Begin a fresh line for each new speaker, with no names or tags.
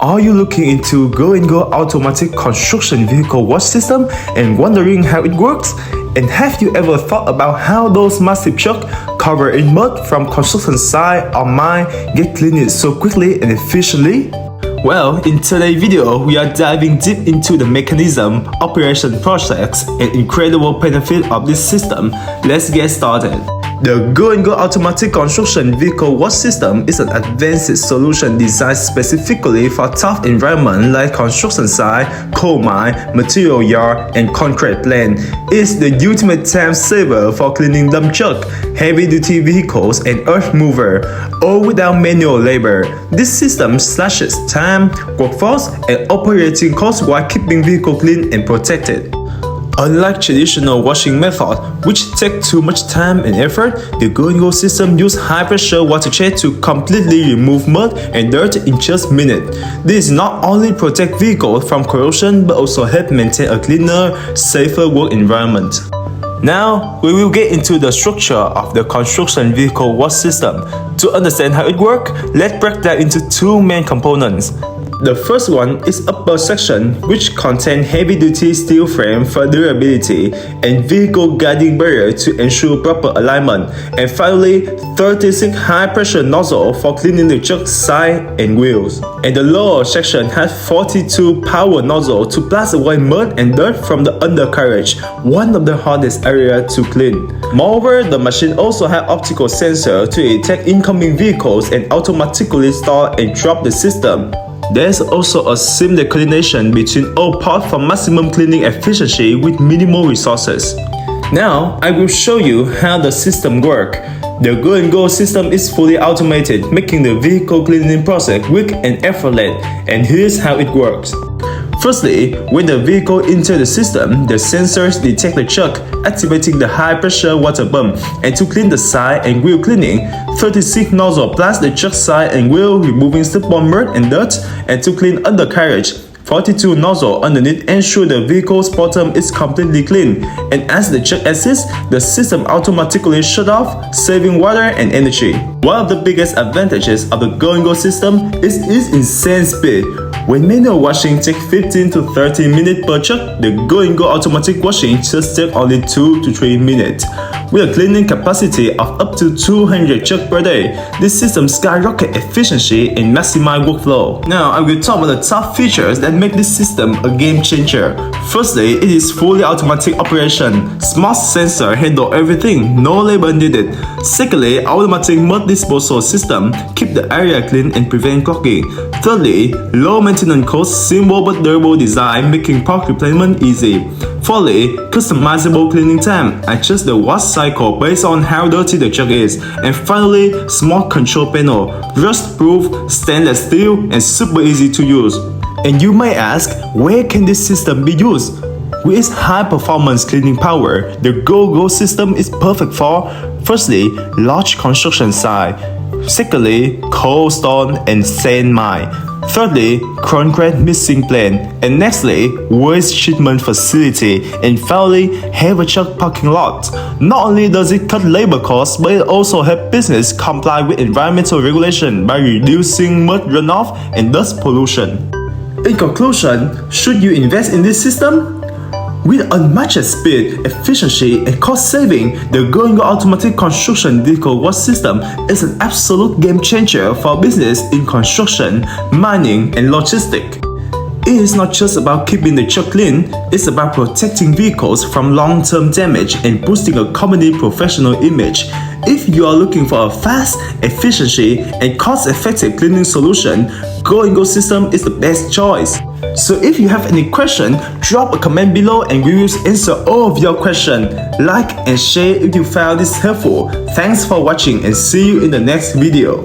Are you looking into Go&Go automatic construction vehicle wash system and wondering how it works? And have you ever thought about how those massive trucks covered in mud from construction site or mine get cleaned so quickly and efficiently? Well, in today's video, we are diving deep into the mechanism, operation process, and incredible benefit of this system. Let's get started. The Go&Go Automatic Construction Vehicle Wash System is an advanced solution designed specifically for tough environments like construction site, coal mine, material yard, and concrete plant. It's the ultimate time saver for cleaning dump truck, heavy-duty vehicles, and earth mover, all without manual labor. This system slashes time, workforce, and operating costs while keeping vehicle clean and protected. Unlike traditional washing method, which take too much time and effort, the Go&Go system uses high-pressure water jet to completely remove mud and dirt in just minutes. This not only protects vehicles from corrosion but also helps maintain a cleaner, safer work environment. Now, we will get into the structure of the construction vehicle wash system. To understand how it works, let's break that into two main components. The first one is upper section, which contains heavy-duty steel frame for durability and vehicle guiding barrier to ensure proper alignment. And finally, 36 high-pressure nozzle for cleaning the truck side and wheels. And the lower section has 42 power nozzle to blast away mud and dirt from the undercarriage, one of the hardest areas to clean. Moreover, the machine also has optical sensor to detect incoming vehicles and automatically start and drop the system. There's also a seamless coordination between all parts for maximum cleaning efficiency with minimal resources. Now, I will show you how the system works. The Go&Go system is fully automated, making the vehicle cleaning process quick and effortless. And here's how it works. Firstly, when the vehicle enters the system, the sensors detect the truck, activating the high-pressure water pump. And to clean the side and wheel cleaning, 36 nozzle blast the truck side and wheel, removing slip-on mud and dirt. And to clean undercarriage, 42 nozzle underneath ensure the vehicle's bottom is completely clean. And as the truck assists, the system automatically shuts off, saving water and energy. One of the biggest advantages of the Go&Go system is its insane speed. When manual washing takes 15 to 30 minutes per truck, the Go&Go automatic washing just takes only 2 to 3 minutes. With a cleaning capacity of up to 200 trucks per day, this system skyrockets efficiency and maximizes workflow. Now, I will talk about the top features that make this system a game changer. Firstly, it is fully automatic operation. Smart sensor handle everything, no labor needed. Secondly, automatic mud disposal system keep the area clean and prevent clogging. Thirdly, low maintenance cost, simple but durable design, making part replacement easy. Fourthly, customizable cleaning time, adjust the wash cycle based on how dirty the truck is. And finally, smart control panel, rust-proof, stainless steel, and super easy to use. And you may ask, where can this system be used? With its high-performance cleaning power, the Go&Go system is perfect for, firstly, large construction site. Secondly, coal, stone, and sand mine. Thirdly, concrete mixing plant. And nextly, waste treatment facility. And finally, heavy truck parking lot. Not only does it cut labor costs, but it also helps business comply with environmental regulation by reducing mud runoff and dust pollution. In conclusion, should you invest in this system? With unmatched speed, efficiency, and cost saving, the Go&Go Automatic Construction Vehicle Wash System is an absolute game changer for business in construction, mining, and logistics. It is not just about keeping the truck clean, it's about protecting vehicles from long-term damage and boosting a company's professional image. If you are looking for a fast, efficiency, and cost-effective cleaning solution, Go&Go system is the best choice. So if you have any question, drop a comment below and we will answer all of your questions. Like and share if you found this helpful. Thanks for watching and see you in the next video.